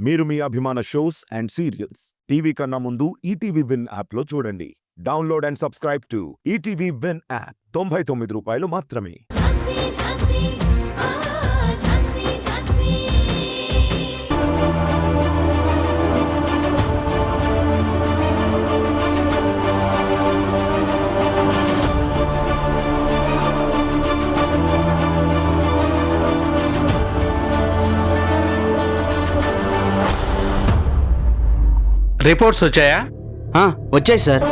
మీరు మీ అభిమాన shows and serials TV కన్నా ముందు ఈటీవీ విన్ యాప్లో చూడండి. Download and subscribe to ETV win app. 99 రూపాయలు మాత్రమే. రిపోర్ట్స్ వచ్చాయా? వచ్చాయి సార్.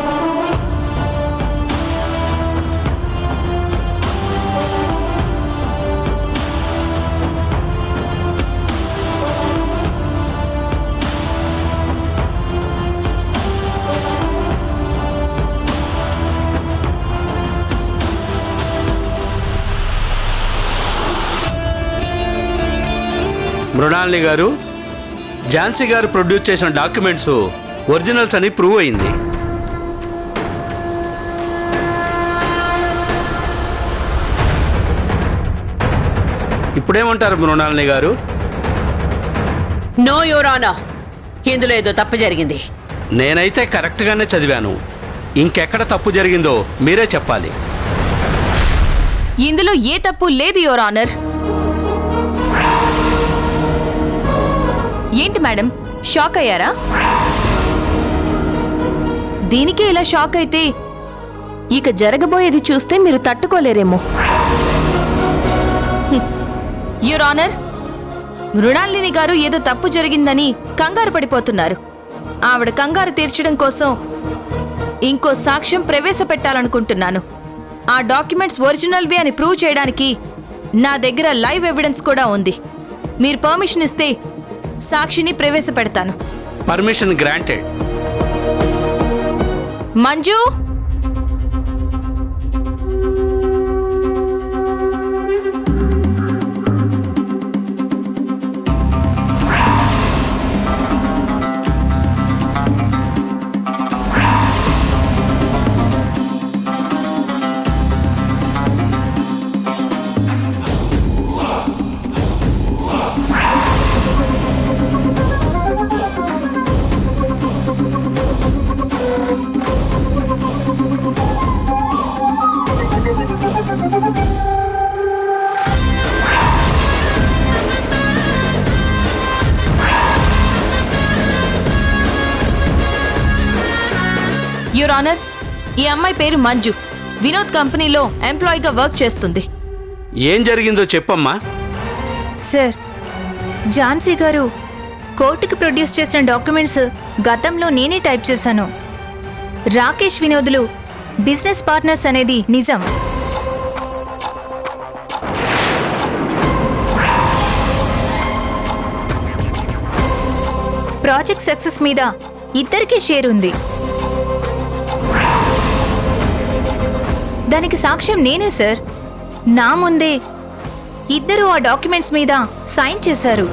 మృణాలిని గారు, ఝాన్సీ గారు ప్రొడ్యూస్ చేసిన డాక్యుమెంట్స్ ఒరిజినల్స్ అని ప్రూవ్ అయింది. ఇప్పుడేమంటారు మృణాలిని గారు? నో యువర్ ఆనర్, ఇందులో ఏదో తప్పు జరిగింది. నేనైతే కరెక్ట్గానే చదివాను. ఇంకెక్కడ తప్పు జరిగిందో మీరే చెప్పాలి. ఇందులో ఏ తప్పు లేదు యువర్ ఆనర్. ఏంటి మేడం, షాక్ అయ్యారా? దీనికే ఇలా షాక్ అయితే ఇక జరగబోయేది చూస్తే మీరు తట్టుకోలేరేమో. యువర్ ఆనర్, మృణాలిని గారు ఏదో తప్పు జరిగిందని కంగారు పడిపోతున్నారు. ఆవిడ కంగారు తీర్చడం కోసం ఇంకో సాక్ష్యం ప్రవేశపెట్టాలనుకుంటున్నాను. ఆ డాక్యుమెంట్స్ ఒరిజినల్వి అని ప్రూవ్ చేయడానికి నా దగ్గర లైవ్ ఎవిడెన్స్ కూడా ఉంది. మీరు పర్మిషన్ ఇస్తే సాక్షిని ప్రవేశపెడతాను. Permission granted. Manju, your honour, ఈ అమ్మాయి పేరు మంజు. వినోద్ కంపెనీలో ఎంప్లాయీగా వర్క్ చేస్తుంది. ఏం జరిగిందో చెప్పమ్మా. సార్, ఝాన్సీ గారు కోర్టుకు ప్రొడ్యూస్ చేసిన డాక్యుమెంట్స్ గతంలో నేనే టైప్ చేశాను. రాకేష్ వినోద్లు బిజినెస్ పార్ట్నర్స్ అనేది నిజం. ప్రాజెక్ట్ సక్సెస్ మీద ఇద్దరికీ షేర్ ఉంది. దానికి సాక్ష్యం నేనే సార్. నా ముందే ఇద్దరు ఆ డాక్యుమెంట్స్ మీద సైన్ చేశారు.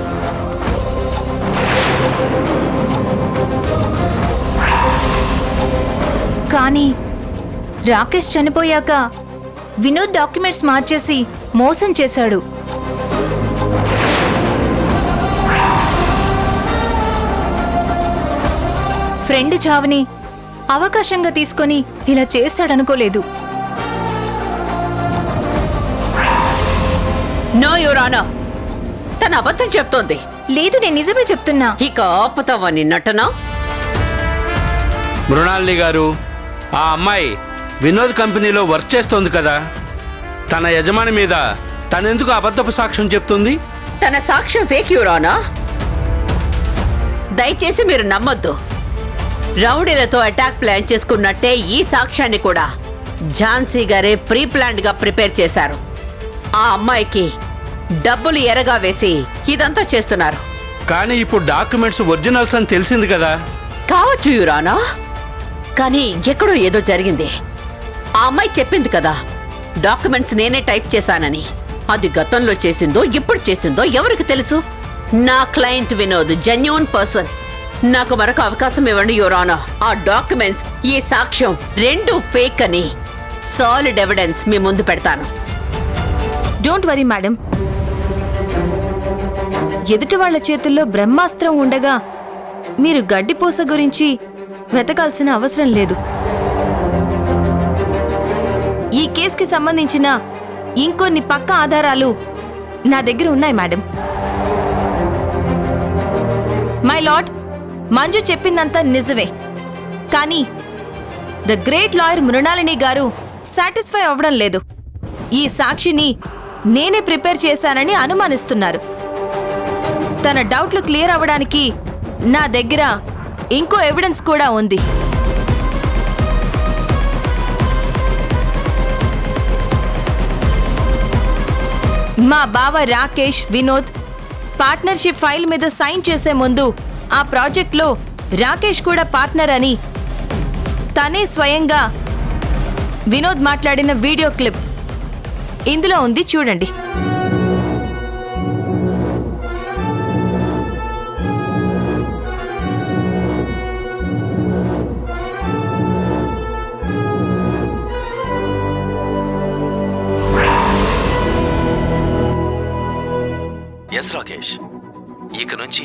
కానీ రాకేష్ చనిపోయాక వినోద్ డాక్యుమెంట్స్ మార్చేసి మోసం చేశాడు. ఫ్రెండ్ చావుని అవకాశంగా తీసుకొని ఇలా చేస్తాడనుకోలేదు. నో యువర్ ఆనర్, తన అబద్ధం చెప్తోంది. లేదు, నేను నిజమే చెప్తున్నా. ఇక ఆపుతావని నటన. మృణాలిని గారు, ఆ అమ్మాయి వినోద్ కంపెనీలో వర్క్ చేస్తోంది కదా. తన యజమాని మీద తనెందుకు అబద్ధపు సాక్ష్యం చెప్తుంది? తన సాక్ష్యం ఫేక్ యువర్ ఆనర్. దయచేసి మీరు నమ్మొద్దు. రౌడీలతో అటాక్ ప్లాన్ చేసుకున్నట్టే ఈ సాక్ష్యాన్ని కూడా ఝాన్సీ గారే ప్రీ ప్లాన్డ్ గా ప్రిపేర్ చేశారు. ఆ అమ్మాయికి డబ్బులు ఎరగా వేసి ఇదంతా చేస్తున్నారు. కానీ ఇప్పుడు డాక్యుమెంట్స్ ఒరిజినల్స్ అని తెలిసింది కదా. కావచ్చు యురానా, కానీ ఎక్కడో ఏదో జరిగింది. ఆ అమ్మాయి చెప్పింది కదా, డాక్యుమెంట్స్ నేనే టైప్ చేశానని. అది గతంలో చేసిందో ఇప్పుడు చేసిందో ఎవరికి తెలుసు? నా క్లయింట్ వినోద్ జెన్యూన్ పర్సన్. నాకు మరొక అవకాశం ఇవ్వండి యురానా. ఆ డాక్యుమెంట్స్, ఈ సాక్ష్యం రెండు ఫేక్ అని సాలిడ్ ఎవిడెన్స్ మీ ముందు పెడతాను. డోంట్ వరీ మేడం, ఎదుటి వాళ్ళ చేతుల్లో బ్రహ్మాస్త్రం ఉండగా మీరు గడ్డిపూస గురించి వెతకాల్సిన అవసరం లేదు. ఈ కేసుకి సంబంధించిన ఇంకొన్ని పక్కా ఆధారాలు నా దగ్గర ఉన్నాయి మేడం. మై లార్డ్, మంజు చెప్పిందంతా నిజమే. కానీ ద గ్రేట్ లాయర్ మృణాలిని గారు సాటిస్ఫై అవ్వడం లేదు. ఈ సాక్షిని నేనే ప్రిపేర్ చేశానని అనుమానిస్తున్నారు. తన డౌట్లు క్లియర్ అవ్వడానికి నా దగ్గర ఇంకో ఎవిడెన్స్ కూడా ఉంది. మా బావ రాకేష్, వినోద్ పార్ట్నర్షిప్ ఫైల్ మీద సైన్ చేసే ముందు ఆ ప్రాజెక్ట్లో రాకేష్ కూడా పార్ట్నర్ అని తనే స్వయంగా వినోద్ మాట్లాడిన వీడియో క్లిప్ ఇందులో ఉంది, చూడండి. ఎస్ రాకేష్, ఇక నుంచి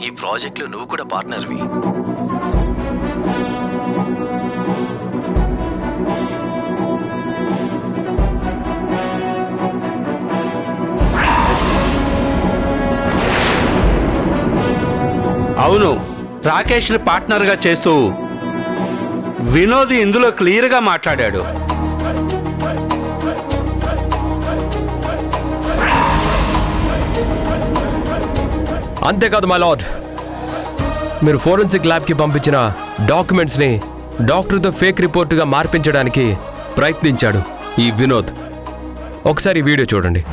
ఈ ప్రాజెక్టులో నువ్వు కూడా పార్ట్నర్వి. అవును, రాకేష్ని పార్ట్నర్గా చేస్తూ వినోద్ ఇందులో క్లియర్గా మాట్లాడాడు. అంతేకాదు మై లార్డ్, మీరు ఫోరెన్సిక్ ల్యాబ్కి పంపించిన డాక్యుమెంట్స్ని డాక్టర్తో ఫేక్ రిపోర్టుగా మార్పించడానికి ప్రయత్నించాడు ఈ వినోద్. ఒకసారి ఈ వీడియో చూడండి.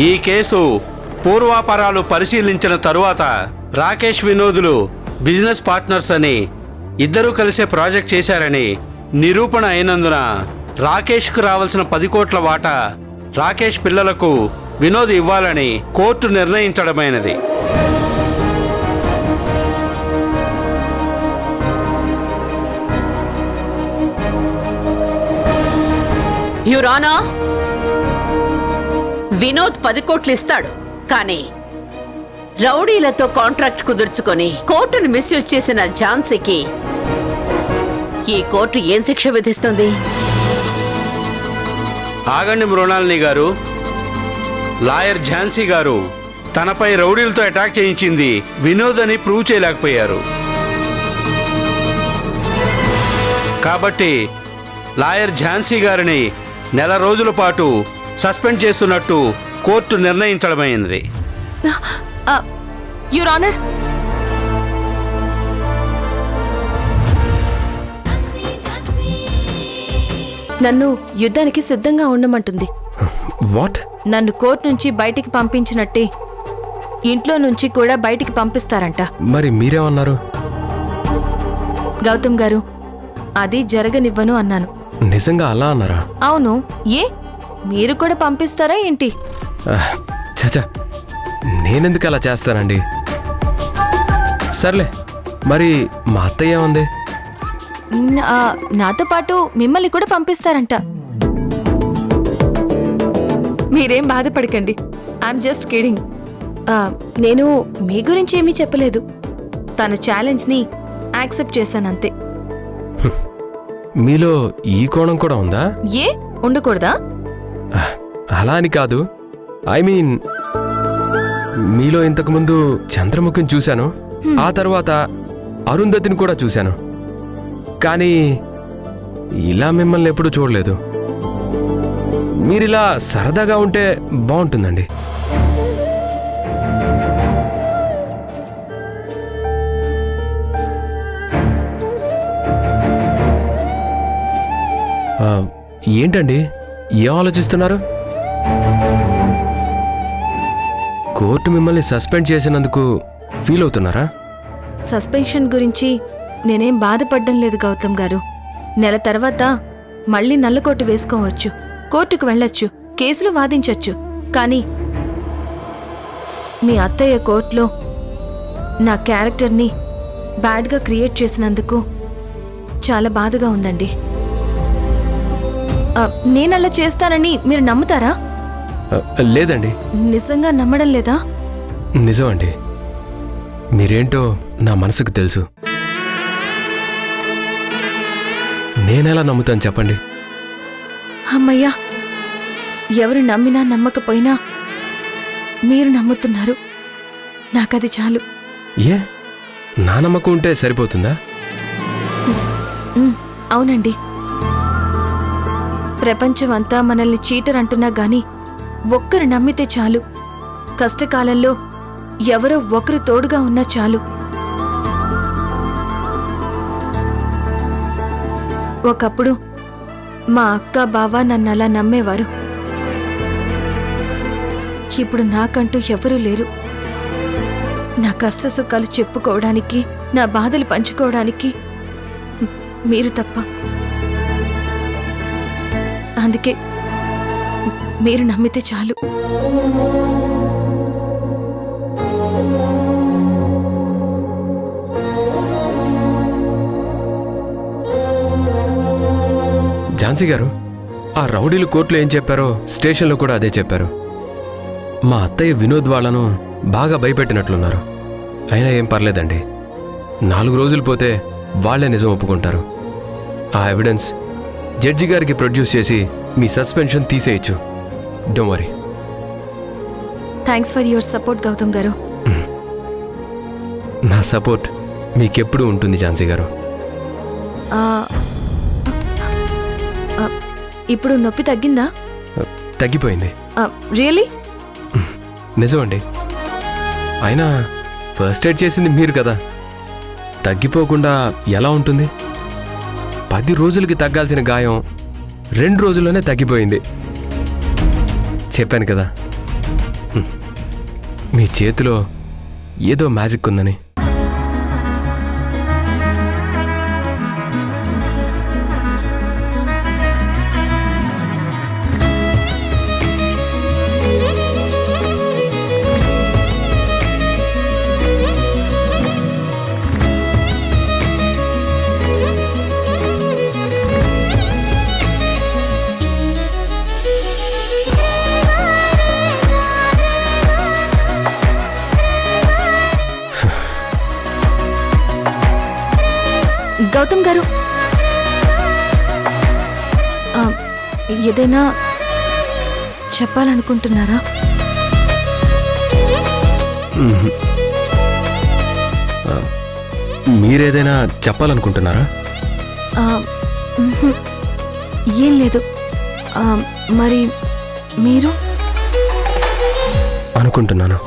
ఈ కేసు పూర్వాపరాలు పరిశీలించిన తరువాత రాకేష్, వినోదులు బిజినెస్ పార్ట్నర్స్ అని, ఇద్దరూ కలిసే ప్రాజెక్ట్ చేశారని నిరూపణ అయినందున రాకేష్కు రావాల్సిన 10 కోట్ల వాటా రాకేష్ పిల్లలకు వినోద్ ఇవ్వాలని కోర్టు నిర్ణయించడమైనది. యువర్ ఆనర్, వినోద్ 10 కోట్లు ఇస్తాడు, కానీ రౌడీలతో కాంట్రాక్ట్ కుదుర్చుకొని కోర్టును మిస్యూజ్ చేసిన ఝాన్సీకి ఈ కోర్టు ఏం శిక్ష విధిస్తుంది? ఆగండి మృణాలిని గారు. లాయర్ ఝాన్సీ గారు తనపై రౌడీలతో అటాక్ చేయించింది వినోద్ అని ప్రూవ్ చేయలేకపోయారు. కాబట్టి లాయర్ ఝాన్సీ గారిని 4 రోజుల పాటు సస్పెండ్ చేస్తున్నట్టు కోర్టు నిర్ణయించడమైంది. యువర్ ఆనర్, నన్ను యుద్ధానికి సిద్ధంగా ఉండమంటుంది. వాట్? నన్ను కోర్టు నుంచి బయటికి పంపించినట్టే ఇంట్లో నుంచి కూడా బయటికి పంపిస్తారంట. మరి మీరేమన్నారు? గౌతమ్ గారు, అది జరగనివ్వను అన్నాను. నిజంగా అలా అన్నారా? అవును. ఏ, మీరు కూడా పంపిస్తారా ఏంటి? చచా, నేనెందుకు అలా చేస్తానండి? సర్లే, మరి మా అత్తయ్య ఉంది? నాతో పాటు మిమ్మల్ని కూడా పంపిస్తారంట. మీరేం బాధపడకండి, ఐఎమ్ జస్ట్ కిడింగ్. నేను మీ గురించి ఏమీ చెప్పలేదు. తన ఛాలెంజ్ని యాక్సెప్ట్ చేశానంతే. మీలో ఈ కోణం కూడా ఉందా? ఏ ఉండకూడదా? అలా అని కాదు, ఐ మీన్ మీలో ఇంతకుముందు చంద్రముఖిని చూశాను, ఆ తర్వాత అరుంధతిని కూడా చూశాను, కానీ ఇలా మిమ్మల్ని ఎప్పుడూ చూడలేదు. మీరిలా సరదాగా ఉంటే బాగుంటుందండి. ఏంటండి ఏం ఆలోచిస్తున్నారు? కోర్టు మిమ్మల్ని సస్పెండ్ చేసినందుకు ఫీల్ అవుతున్నారా? సస్పెన్షన్ గురించి నేనేం బాధపడ్డం లేదు గౌతమ్ గారు. నెల తర్వాత మళ్ళీ నల్లకోటు వేసుకోవచ్చు, కోర్టుకు వెళ్ళొచ్చు, కేసులు వాదించొచ్చు. కానీ మీ అత్తయ్య కోర్టులో నా క్యారెక్టర్ని బ్యాడ్గా క్రియేట్ చేసినందుకు చాలా బాధగా ఉందండి. నేనలా చేస్తానని మీరు నమ్ముతారా? లేదండి. నిజంగా నమ్మడం లేదా? నిజమండి. మీరేంటో నా మనసుకు తెలుసు. నేనెలా నమ్ముతాను చెప్పండి? అమ్మయ్యా, ఎవరు నమ్మినా నమ్మకపోయినా మీరు నమ్ముతున్నారు, నాకది చాలు. ఏ నా నమ్మకం ఉంటే సరిపోతుందా? అవునండి. ప్రపంచం అంతా మనల్ని చీటర్ అంటున్నా గాని ఒక్కరు నమ్మితే చాలు. కష్టకాలంలో ఎవరో ఒకరు తోడుగా ఉన్నా చాలు. ఒకప్పుడు మా అక్క బావ నన్ను అలా నమ్మేవారు. ఇప్పుడు నాకంటూ ఎవరూ లేరు. నా కష్ట సుఖాలు చెప్పుకోవడానికి, నా బాధలు పంచుకోవడానికి మీరు తప్ప. అందుకే మీరు నమ్మితే చాలు. ఝాన్సీ గారు, ఆ రౌడీలు కోర్టులో ఏం చెప్పారో స్టేషన్లో కూడా అదే చెప్పారు. మా అత్తయ్య వినోద్ వాళ్ళను బాగా భయపెట్టినట్లున్నారు. అయినా ఏం పర్లేదండి, 4 రోజులు పోతే వాళ్లే నిజం ఒప్పుకుంటారు. ఆ ఎవిడెన్స్ జడ్జి గారికి ప్రొడ్యూస్ చేసి మీ సస్పెన్షన్ తీసేయచ్చు. Don't worry. Thanks for your support Gautam గారు. నా సపోర్ట్ మీకెప్పుడూ ఉంటుంది ఝాన్సీ గారు. ఇప్పుడు నొప్పి తగ్గిందా? తగ్గిపోయింది. రియలీ? నిజమండి. అయినా ఫస్ట్ ఎయిడ్ చేసింది మీరు కదా, తగ్గిపోకుండా ఎలా ఉంటుంది? 10 రోజులకి తగ్గాల్సిన గాయం 2 రోజుల్లోనే తగ్గిపోయింది. చెప్పాను కదా, మీ చేతిలో ఏదో మ్యాజిక్ ఉందని. గౌతమ్ గారు, ఏదైనా చెప్పాలనుకుంటున్నారా? మీరేదైనా చెప్పాలనుకుంటున్నారా? ఏం లేదు. మరి మీరు? అనుకుంటున్నాను.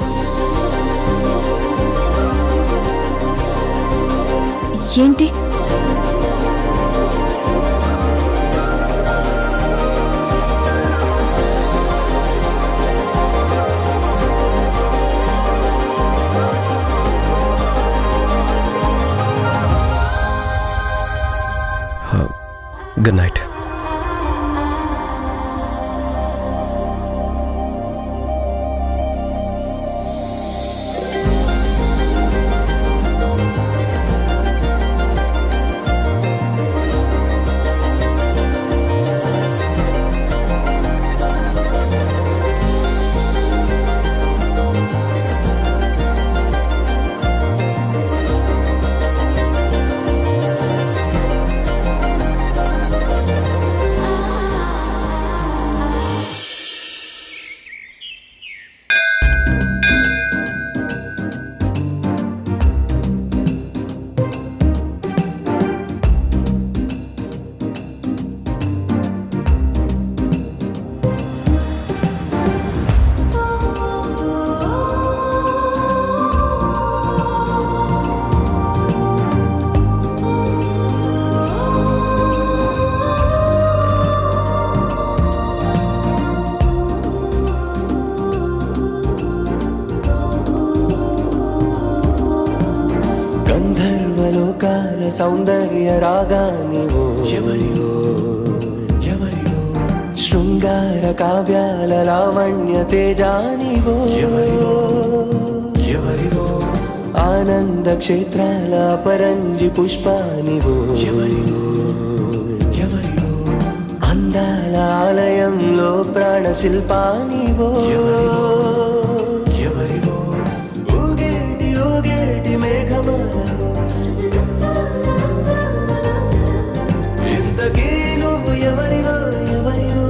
ఏంటి? Good night. సౌందర్య రాగానివో ఎవరివో ఎవరివో శృంగార కావ్యాల లావణ్య తేజానివో ఎవరివో ఎవరివో ఆనంద క్షేత్రాల పరంజి పుష్పానివో ఎవరివో ఎవరివో అందాల ఆలయంలో ప్రాణ శిల్పానివో ఎవరివో ఊగేటి ఊగేటి మేఘమాలవో ఇంతకీ నువ్వు ఎవరివో ఎవరివో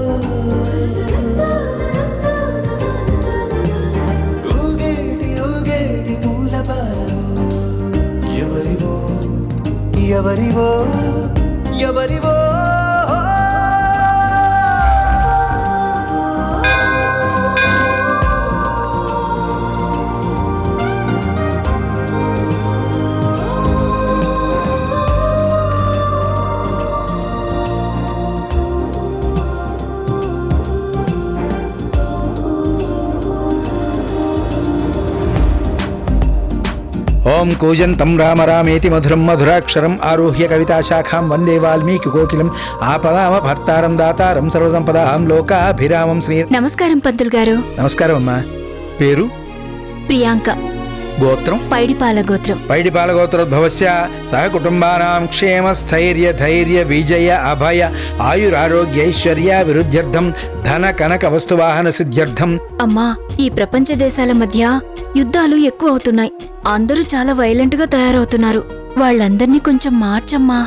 ఊగేటి ఊగేటి పూల పాలవో ఎవరివో ఎవరివో ఎవరివో ఓం కూజంతం రామ రామేతి మధురం మధురాక్షరం ఆరుహ్య కవితాశాఖాం వందే వాల్మీకి కోకిలం ఆపదామ భర్తారం దాతారం సర్వసంపదాం లోకాభిరామం శ్రీ. నమస్కారం పంతులు గారు. నమస్కారం అమ్మా. పేరు? ప్రియాంక. గోత్రం? పైడిపాల గోత్రం. పైడిపాల గోత్రోద్భవస్య సహ కుటుంబానాం క్షేమ స్థైర్య ధైర్య విజయ అభయ ఆయురారోగ్యైశ్వర్య విరుద్ధ్యర్థం ధన కనక వస్తువాహన సిద్ధ్యర్థం. అమ్మా, ఈ ప్రపంచ దేశాల మధ్య యుద్ధాలు ఎక్కువ అవుతున్నాయి. అందరూ చాలా వైలెంట్ గా తయారవుతున్నారు. వాళ్ళందర్నీ కొంచెం మార్చమ్మా.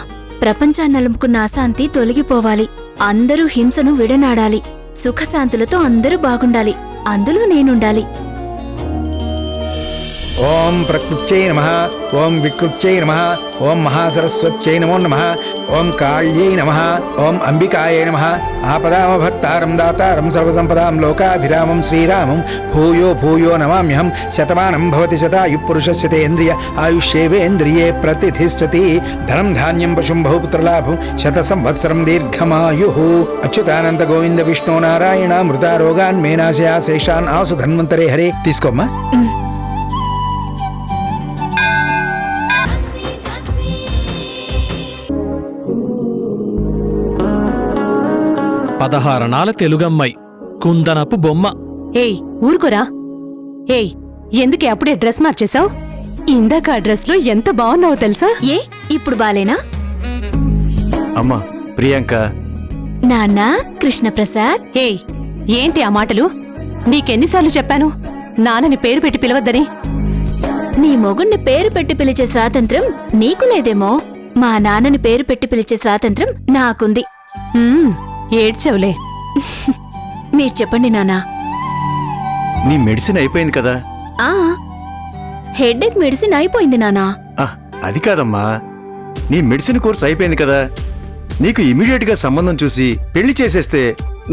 ప్రపంచాన్ని అలుముకున్న అశాంతి తొలగిపోవాలి. అందరూ హింసను విడనాడాలి. సుఖశాంతులతో అందరూ బాగుండాలి. అందులో నేనుండాలి. ఓం ప్రకృత్యై నమః. ఓం వికృత్యై నమః. ఓం మహాసరస్వత్యై నమో నమః. ఓం కాళ్యై నమః. ఓం అంబికాయై నమః. ఆపదామ భర్తారం దాతారం సర్వసంపదాం లోకాభిరామం శ్రీరామం భూయో భూయో నమామ్యహం. శతమానం భవతి శతాయు పురుషస్యతేంద్రియ ఆయుష్యేవేంద్రియే ప్రతిష్ఠతి. ధనం ధాన్యం పశుం బహుపుత్రలాభం శత సంవత్సరం దీర్ఘమాయు. అచ్యుతానంద గోవింద విష్ణు నారాయణ మృతారోగాన్ మేనాశయా శేషాన్ ఆసు ధన్వంతరే హరే. తీసుకోమ్మా. పదహారణాల తెలుగమ్మాయి, కుందనపు బొమ్మ. ఏయ్ ఊరుకోరా. ఏయ్ ఎందుకే అప్పుడే డ్రెస్ మార్చేశావు? ఇందాక ఆ డ్రెస్ లో ఎంత బాగున్నావో తెలుసా? ఏ ఇప్పుడు బాలేనా? అమ్మా ప్రియాంక. నాన్న కృష్ణప్రసాద్. ఏయ్ ఏంటి ఆ మాటలు? నీకెన్నిసార్లు చెప్పాను నాన్నని పేరు పెట్టి పిలవద్దని? నీ మొగుణ్ణి పేరు పెట్టి పిలిచే స్వాతంత్రం నీకు లేదేమో. మా నాన్నని పేరు పెట్టి పిలిచే స్వాతంత్రం నాకుంది. ఏడ్చవులే. మీరు చెప్పండి నాన్నా. నీ మెడిసిన్ అయిపోయింది కదా? ఆ హెడ్ఏక్ మెడిసిన్ అయిపోయింది నానా. అది కాదమ్మా, నీ మెడిసిన్ కోర్స్ అయిపోయింది కదా. నీకు ఇమీడియట్ గా సంబంధం చూసి పెళ్లి చేసేస్తే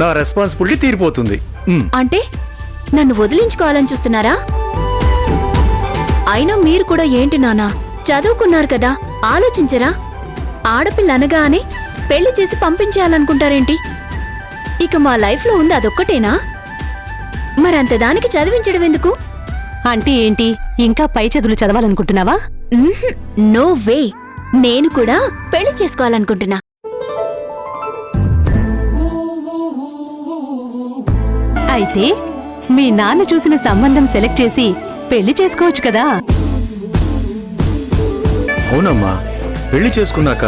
నా రెస్పాన్సిబిలిటీ తీరిపోతుంది. అంటే నన్ను వదిలించుకోవాలని చూస్తున్నారా? అయినా మీరు కూడా ఏంటి నానా, చదువుకున్నారు కదా, ఆలోచించరా? ఆడపిల్ల అనగానే పెళ్లి చేసి పంపించేయాలనుకుంటారేంటి? ఇక మా లైఫ్లో ఉంది అదొక్కటేనా? మరంత దానికి చదివించడం ఎందుకు? అంటే ఏంటి, ఇంకా పై చదువులు చదవాలనుకుంటున్నావా? No way. నేను కూడా పెళ్లి చేసుకోవాలనుకుంటున్నా. అయితే మీ నాన్న చూసిన సంబంధం సెలెక్ట్ చేసి పెళ్లి చేసుకోవచ్చు కదా? అవునమ్మా, పెళ్లి చేసుకున్నాక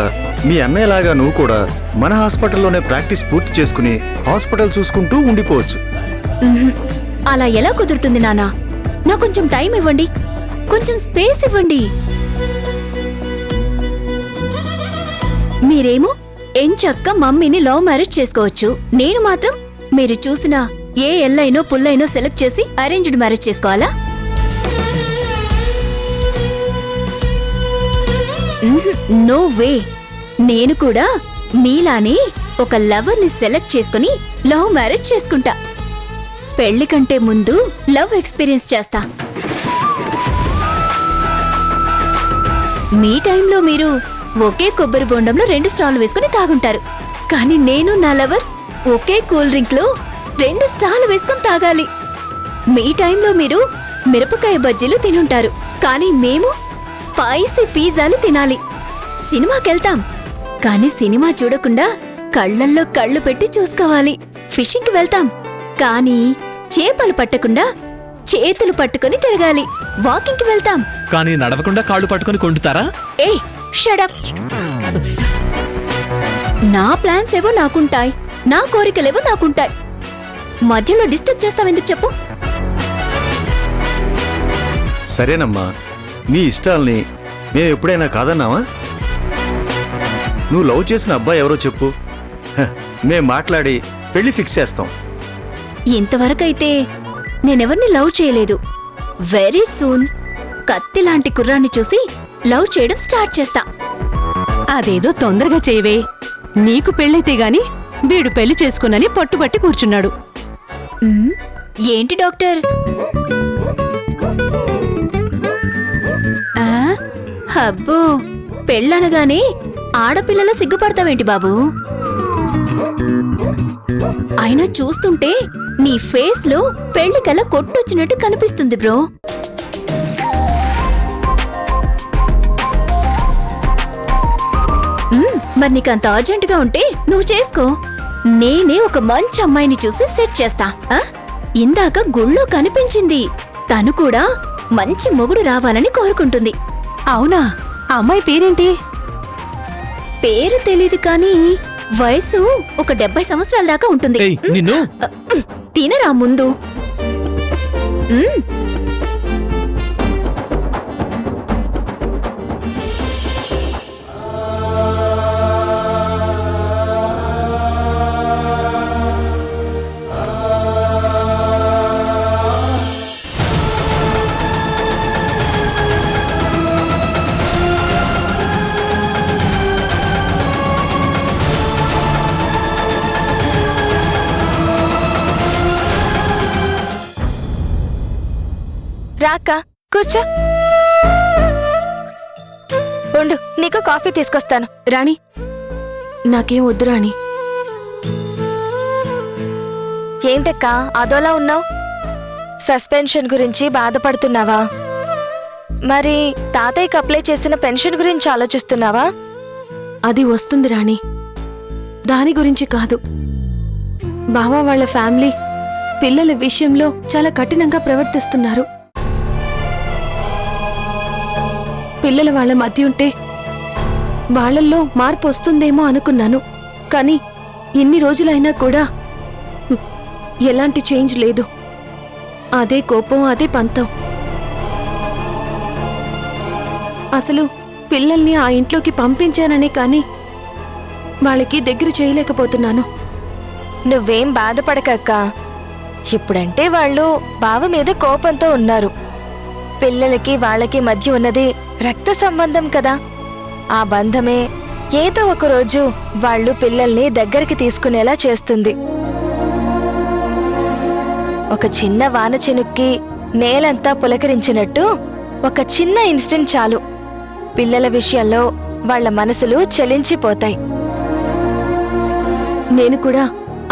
మీ అన్నయ్యలాగా నువ్వు కూడా మన హాస్పిటల్లోనే ప్రాక్టీస్ పూర్తి చేసుకుని హాస్పిటల్ చూసుకుంటూ ఉండిపోవచ్చు. అలా ఎలా కుదురుతుంది నానా? నాకు కొంచెం టైం ఇవ్వండి, కొంచెం స్పేస్ ఇవ్వండి. మీరేమో ఎంచక్క మమ్మీని లవ్ మ్యారేజ్ చేసుకోవచ్చు. నేను మాత్రం మీరు చూసిన ఏ ఎల్లైనో పుల్లైనో సెలెక్ట్ చేసి అరేంజ్డ్ మ్యారేజ్ చేసుకోవాలా? No way. నేను కూడా మీలానే ఒక లవర్ని సెలెక్ట్ చేసుకుని లవ్ మ్యారేజ్ చేసుకుంటా. పెళ్లి కంటే ముందు లవ్ ఎక్స్పీరియన్స్ చేస్తా. మీ టైంలో మీరు ఒకే కొబ్బరి బొండంలో 2 స్టార్లు వేసుకుని తాగుంటారు. కానీ నేను నా లవర్ ఒకే కూల్ డ్రింక్ లో 2 స్టార్లు వేసుకుని తాగాలి. మీ టైంలో మీరు మిరపకాయ బజ్జీలు తినుంటారు, కానీ మేము స్పైసీ పిజ్జాలు తినాలి. సినిమాకెళ్తాం. కానీ సినిమా చూడకుండా కళ్ళల్లో కళ్ళు పెట్టి చూసుకోవాలి. ఫిషింగ్కి వెళ్తాం. కానీ చేపలు పట్టకుండా చేతులు పట్టుకొని తిరగాలి. వాకింగ్కి వెళ్తాం. కానీ నడవకుండా కాళ్ళు పట్టుకొని కొంటుతారా? ఏయ్ షడప్. నా ప్లాన్స్ ఏవో నాకుంటాయి, నా కోరికలేవో నాకుంటాయి. మధ్యలో డిస్టర్బ్ చేస్తావెందుకు చెప్పు? సరేనమ్మా, నీ ఇష్టాల్ని మేము ఎప్పుడైనా కాదన్నావా? నువ్వు లవ్ చేసిన అబ్బాయి ఎవరో చెప్పు, మేం మాట్లాడి పెళ్లి ఫిక్స్ చేస్తాం. ఇంతవరకైతే నేనెవర్ని లవ్ చేయలేదు. వెరీ సూన్ కత్తి లాంటి కుర్రాన్ని చూసి లవ్ చేయడం స్టార్ట్ చేస్తా. అదేదో తొందరగా చేయవే. నీకు పెళ్ళైతే గాని వీడు పెళ్లి చేసుకున్నని పట్టుబట్టి కూర్చున్నాడు. ఉమ్, ఏంటి డాక్టర్? అబ్బో, పెళ్ళనగానే ఆడపిల్లల సిగ్గుపడతావేంటి బాబు? అయినా చూస్తుంటే నీ ఫేస్ లో పెళ్లికల్లా కొట్టొచ్చినట్టు కనిపిస్తుంది బ్రో. మరి నీకు అంత అర్జెంటుగా ఉంటే నువ్వు చేసుకో. నేనే ఒక మంచి అమ్మాయిని చూసి సెట్ చేస్తా. ఇందాక గుళ్ళో కనిపించింది. తను కూడా మంచి మొగుడు రావాలని కోరుకుంటుంది. అవునా? అమ్మాయి పేరేంటి? పేరు తెలీదు కానీ వయసు ఒక 70 సంవత్సరాల దాకా ఉంటుంది. ఏయ్, నిన్ను తినరా ముందు. రాక్క కూర్చో. ఉండు, నీకు కాఫీ తీసుకొస్తాను. రాణి, నాకేం వద్దు రాణి. ఏంటక్క అదోలా ఉన్నావు? సస్పెన్షన్ గురించి బాధపడుతున్నావా? మరి తాతయ్యకి అప్లై చేసిన పెన్షన్ గురించి ఆలోచిస్తున్నావా? అది వస్తుంది రాణి, దాని గురించి కాదు. బావ వాళ్ళ ఫ్యామిలీ పిల్లల విషయంలో చాలా కఠినంగా ప్రవర్తిస్తున్నారు. పిల్లల వాళ్ళ మధ్య ఉంటే వాళ్ళల్లో మార్పు వస్తుందేమో అనుకున్నాను. కానీ ఇన్ని రోజులైనా కూడా ఎలాంటి చేంజ్ లేదు. అదే కోపం, అదే పంతం. అసలు పిల్లల్ని ఆ ఇంట్లోకి పంపించాననే కానీ వాళ్ళకి దగ్గర చేయలేకపోతున్నాను. నువ్వేం బాధపడకక్క. ఇప్పుడంటే వాళ్ళు బావ మీద కోపంతో ఉన్నారు. పిల్లలకి వాళ్ళకి మధ్య ఉన్నది రక్త సంబంధం కదా. ఆ బంధమే ఏదో ఒక రోజు వాళ్ళు పిల్లల్ని దగ్గరికి తీసుకునేలా చేస్తుంది. ఒక చిన్న వాన చినుక్కి నేలంతా పులకరించినట్టు ఒక చిన్న ఇన్స్టెంట్ చాలు, పిల్లల విషయంలో వాళ్ళ మనసులు చలించిపోతాయి. నేను కూడా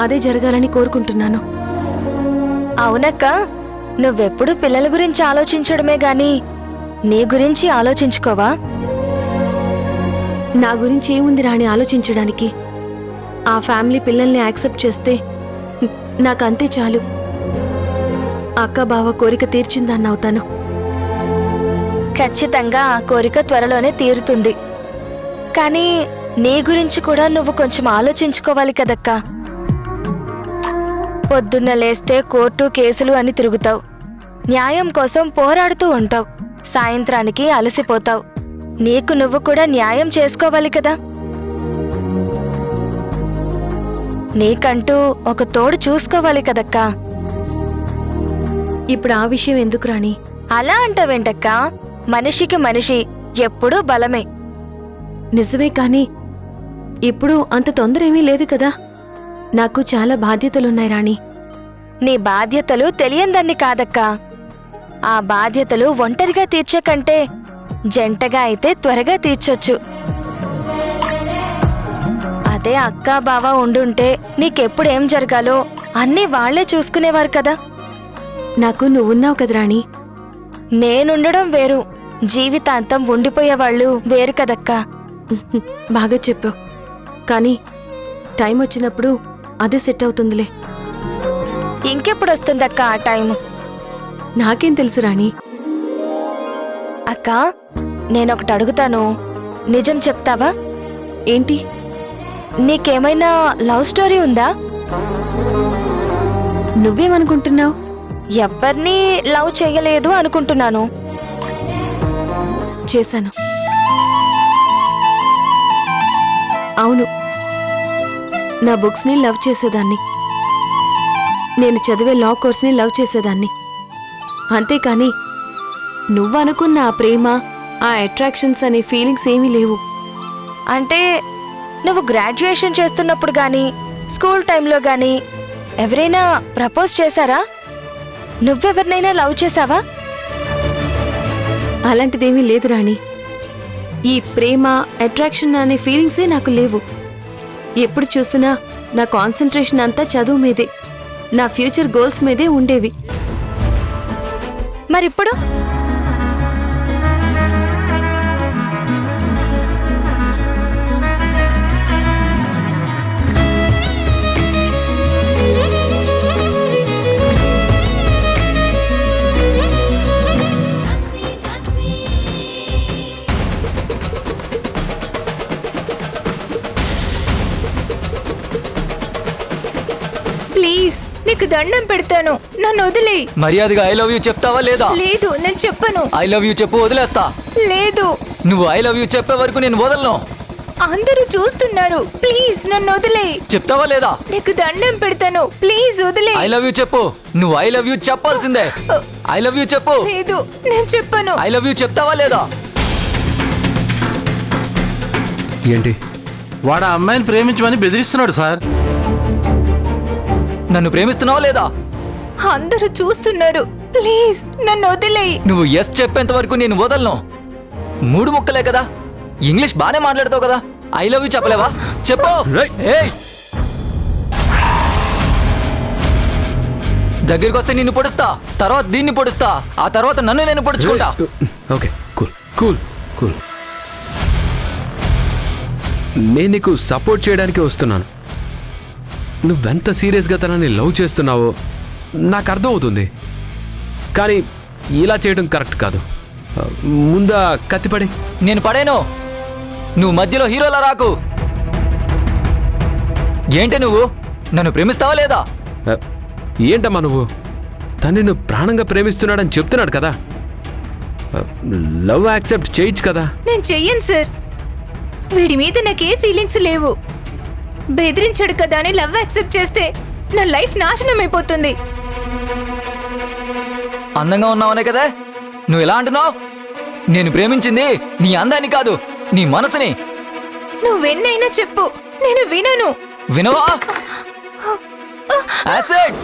అదే జరగాలని కోరుకుంటున్నాను. అవునక్క, నువ్వెప్పుడు పిల్లల గురించి ఆలోచించడమే గాని నీ గురించి ఆలోచించుకోవా? నా గురించి ఏముంది రాణి ఆలోచించడానికి? ఆ ఫ్యామిలీ పిల్లల్ని యాక్సెప్ట్ చేస్తే నాకంతే చాలు. అక్క బావ కోరిక తీర్చిందన్నవుతాను. ఖచ్చితంగా ఆ కోరిక త్వరలోనే తీరుతుంది. కానీ నీ గురించి కూడా నువ్వు కొంచెం ఆలోచించుకోవాలి కదక్కా. పొద్దున్న లేస్తే కోర్టు కేసులు అని తిరుగుతావు, న్యాయం కోసం పోరాడుతూ ఉంటావు, సాయంత్రానికి అలసిపోతావు. నీకు నువ్వు కూడా న్యాయం చేసుకోవాలి కదా. నీకంటూ ఒక తోడు చూసుకోవాలి కదక్కా. ఇప్పుడు ఆ విషయం ఎందుకు రాణి? అలా అంటావేంటక్కా? మనిషికి మనిషి ఎప్పుడూ బలమే. నిజమే, కానీ ఇప్పుడు అంత తొందర ఏమీ లేదు కదా. నాకు చాలా బాధ్యతలున్నాయి రాణి. నీ బాధ్యతలు తెలియందాన్ని కాదక్కా. ఆ బాధ్యతలు ఒంటరిగా తీర్చే కంటే జంటగా అయితే త్వరగా తీర్చొచ్చు. అదే అక్కా బావ ఉండుంటే నీకెప్పుడేం జరగాలో అన్నీ వాళ్లే చూసుకునేవారు కదా. నాకు నువ్వున్నావు కదా రాణి. నేనుండడం వేరు, జీవితాంతం ఉండిపోయేవాళ్ళు వేరు కదక్కా. బాగా చెప్పావు, కానీ టైం వచ్చినప్పుడు అదే సెట్ అవుతుందిలే. ఇంకెప్పుడు వస్తుందక్క ఆ టైం? నాకేం తెలుసు రాణి. అక్క, నేనొకటి అడుగుతాను, నిజం చెప్తావా? ఏంటి? నీకేమైనా లవ్ స్టోరీ ఉందా? నువ్వేమనుకుంటున్నావు? ఎవ్వరినీ లవ్ చేయలేదు అనుకుంటున్నాను. చేశాను. అవును, నా బుక్స్ని లవ్ చేసేదాన్ని, నేను చదివే లా కోర్స్ని లవ్ చేసేదాన్ని. అంతేకాని నువ్వనుకున్న ఆ ప్రేమ, ఆ అట్రాక్షన్స్ అనే ఫీలింగ్స్ ఏమీ లేవు. అంటే నువ్వు గ్రాడ్యుయేషన్ చేస్తున్నప్పుడు గాని, స్కూల్ టైంలో గాని ఎవరైనా ప్రపోజ్ చేశారా? నువ్వెవరినైనా లవ్ చేశావా? అలాంటిదేమీ లేదు రాణి. ఈ ప్రేమ, అట్రాక్షన్ అనే ఫీలింగ్సే నాకు లేవు. ఎప్పుడు చూసినా నా కాన్సంట్రేషన్ అంతా చదువు మీదే, నా ఫ్యూచర్ గోల్స్ మీదే ఉండేవి. మరిప్పుడు? ప్లీజ్, నీకు దండం పెడతాను, నన్ను వదిలే. మర్యాదగా ఐ లవ్ యూ చెప్తావా లేదా? లేదు, నేను చెప్పను. ఐ లవ్ యూ చెప్పు, వదిలేస్తా. లేదు, నువ్వు ఐ లవ్ యూ చెప్పే వరకు నేను వదలను. అందరూ చూస్తున్నారు, ప్లీజ్ నన్ను వదిలే. చెప్తావా లేదా? నీకు దండం పెడతాను, ప్లీజ్ వదిలే. ఐ లవ్ యూ చెప్పు. నువ్వు ఐ లవ్ యూ చెప్పాల్సిందే. ఐ లవ్ యూ చెప్పు. లేదు, నేను చెప్పను. ఐ లవ్ యూ చెప్తావా లేదా? ఏంటి? వాడు ఆ అమ్మాయిని ప్రేమించమని బెదిరిస్తున్నాడు సార్. నన్ను ప్రేమిస్తున్నావా లేదా? అందరూ చూస్తున్నారు, ప్లీజ్ నన్ను వదిలే. నువ్వు ఎస్ చెప్పేంత వరకు నేను వదలను. 3 ముక్కలే కదా, ఇంగ్లీష్ బానే మాట్లాడతావు కదా, ఐ లవ్ యూ చెప్పలేవా? చెప్పు. ఏయ్, దగ్గరికి వస్తే నిన్ను పొడుస్తా, తర్వాత దీన్ని పొడుస్తా, ఆ తర్వాత నన్ను నేను పొడుచుకుంటా. Okay, cool cool cool. నేను నీకు సపోర్ట్ చేయడానికి వస్తున్నాను. నువ్వెంత సీరియస్గా తనని లవ్ చేస్తున్నావో నాకు అర్థమవుతుంది, కానీ ఇలా చేయడం కరెక్ట్ కాదు. ముందా కత్తిపడి. నేను పడేను, నువ్వు మధ్యలో హీరోలా రాకు. ఏంటి నువ్వు నన్ను ప్రేమిస్తావా లేదా? ఏంటమ్మా నువ్వు? తను నిన్ను ప్రాణంగా ప్రేమిస్తున్నాడని చెప్తున్నాడు కదా, లవ్ యాక్సెప్ట్ చేయొచ్చు కదా. నేను చెయ్యను సార్, వీడి మీద నాకే ఫీలింగ్స్ లేవు. బెదిరించాడు కదా అని లవ్ యాక్సెప్ట్ చేస్తే నా లైఫ్ నాశనం అయిపోతుంది. అందంగా ఉన్నావనే కదా నువ్వు ఎలా అంటున్నావు? నేను ప్రేమించింది నీ అందాన్ని కాదు, నీ మనసుని. నువ్వెన్నైనా చెప్పు, నేను వినను. వినవా? యాసిడ్.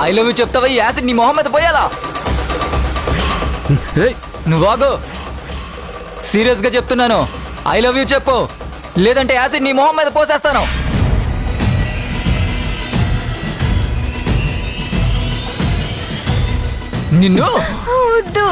ఐ లవ్ యూ చెప్తావా? ఈ యాసిడ్ నీ మొహం మీద పోయాలా? నువ్వాగు, సీరియస్గా చెప్తున్నాను. ఐ లవ్ యూ చెప్పు, లేదంటే యాసిడ్ నీ మొహం మీద పోసేస్తాను. నిన్ను వద్దు.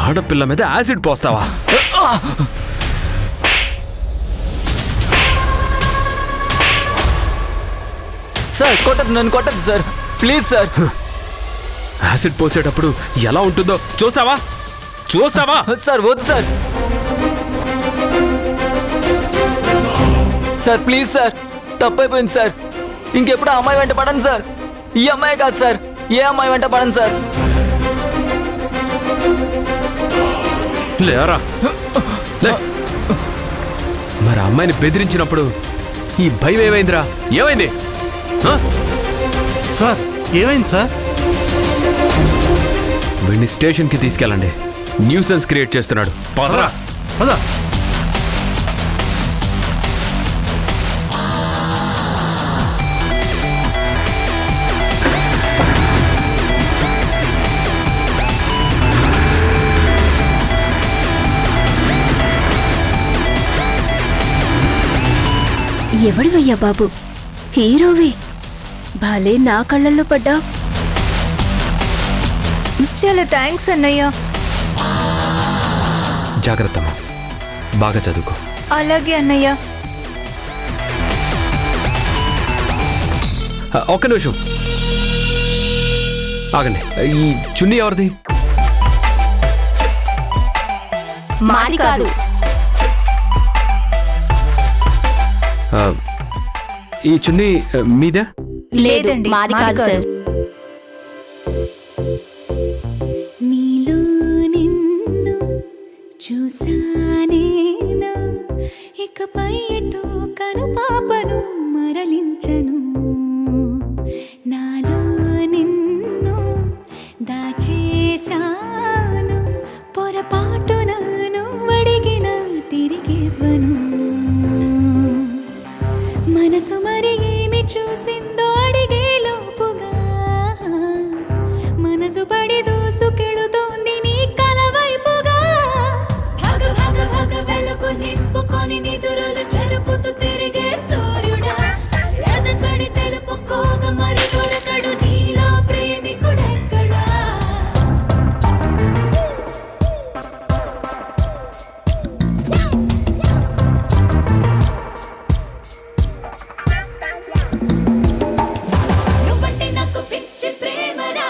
ఆడపిల్ల మీద యాసిడ్ పోస్తావా? సార్ కొట్టద్దు, నన్ను కొట్టద్దు సార్, ప్లీజ్ సార్. యాసిడ్ పోసేటప్పుడు ఎలా ఉంటుందో చూస్తావా? చూస్తావా? సార్ వద్దు సార్. సార్ ప్లీజ్ సార్, తప్పైపోయింది సార్. ఇంకెప్పుడు ఆ అమ్మాయి వెంట పడండి సార్. ఈ అమ్మాయి కాదు సార్, ఏ అమ్మాయి వెంట పడండి సార్. లేరా లే. మరి ఆ అమ్మాయిని బెదిరించినప్పుడు ఈ భయం ఏమైందిరా? ఏమైంది? ఆ? సార్ ఏమైంది సార్? వీడిని స్టేషన్కి తీసుకెళ్ళండి. న్యూసెన్స్ క్రియేట్ చేస్తున్నాడు. పదరా. పదా. ఎవడివయ్యా బాబు? హీరోవి. భలే నా కళ్ళల్లో పడ్డా. చాలా థ్యాంక్స్ అన్నయ్య. జాగ్రత్తమ్మా, బాగా చదువుకో. అలాగే అన్నయ్య. ఒక్క నిమిషం ఆగండి. ఈ చున్నీ ఎవరిది? మాది కాదు. ఈ చున్నీ మీదే? లేదండి, మాది కాదు సార్. నీలో నిన్ను చూసానేనా, ఇకపై ఎటు కను పాపను మరలించను. నాలో నిన్ను దాచేశాను, పొరపాటున నువ్వడిగిన తిరిగివ్వను. మనసు మరి ఏమి చూసిందో అడిగే లోపుగా మనసు పడి దూసుకెళుతోంది నీ కల వైపుగా. భగ భగ భగ వెలుగు నింపుకొని నిదురులు చెరుపుతూ తిరిగే సూర్యుడా, ఎదసడి తెలుపుకోగ మరి దొరకడు నీలో ప్రేమికుడెక్కడా. నువ్వంటే నాకు పిచ్చి ప్రేమరా,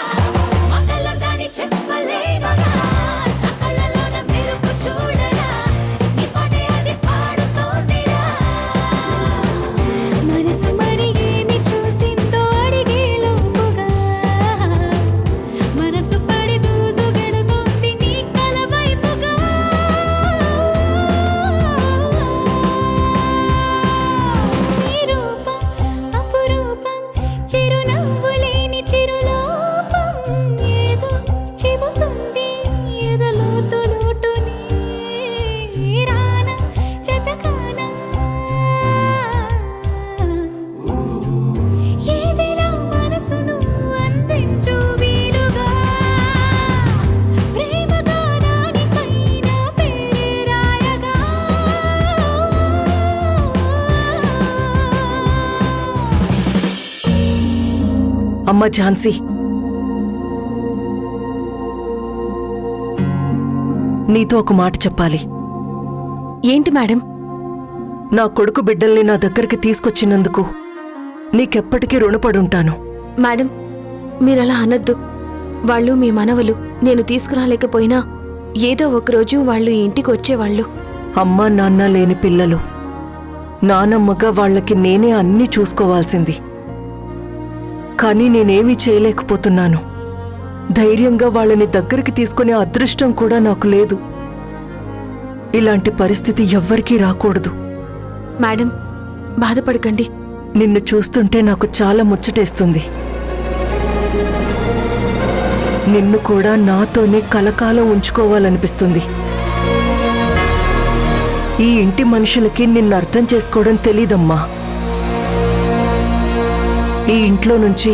మాటల్లో దాని చెప్పలేనురా. నా కళ్ళలోన మెరుపు చూడరా, నీ పాటే అది పాడుతోందిరా. మనసు మరి ఏమి చూసిందో అడిగే లోపుగా మనసు పడి దూసుకెళుతోంది నీ కల వైపుగా. నీ రూపం అపురూపం, చిరునవ్వు లేని చిరులోపం, ఏదో చెబుతుంది ఎదలోతు లోటుని. రానా జతకానా, ఏదిలా మనసును అందించు వీలుగా. ప్రేమగా దానిపైన పేరే రాయగా. అమ్మ ఝాన్సీ, నీతో ఒక మాట చెప్పాలి. ఏంటి మేడం? నా కొడుకు బిడ్డల్ని నా దగ్గరికి తీసుకొచ్చినందుకు నీకెప్పటికీ రుణపడుంటాను. మేడం, మీరలా అనొద్దు. వాళ్ళు మీ మనవలు. నేను తీసుకురాలేకపోయినా ఏదో ఒకరోజు వాళ్ళు ఈ ఇంటికి వచ్చేవాళ్ళు. అమ్మా నాన్న లేని పిల్లలు. నానమ్మగా వాళ్ళకి నేనే అన్నీ చూసుకోవాల్సింది. కానీ నేనేమీ చేయలేకపోతున్నాను. ధైర్యంగా వాళ్ళని దగ్గరికి తీసుకునే అదృష్టం కూడా నాకు లేదు. ఇలాంటి పరిస్థితి ఎవ్వరికీ రాకూడదు. మేడం, బాధపడకండి. నిన్ను చూస్తుంటే నాకు చాలా ముచ్చటేస్తుంది. నిన్ను కూడా నాతోనే కలకాలం ఉంచుకోవాలనిపిస్తుంది. ఈ ఇంటి మనుషులకి నిన్ను అర్థం చేసుకోవడం తెలీదమ్మా. ఈ ఇంట్లో నుంచి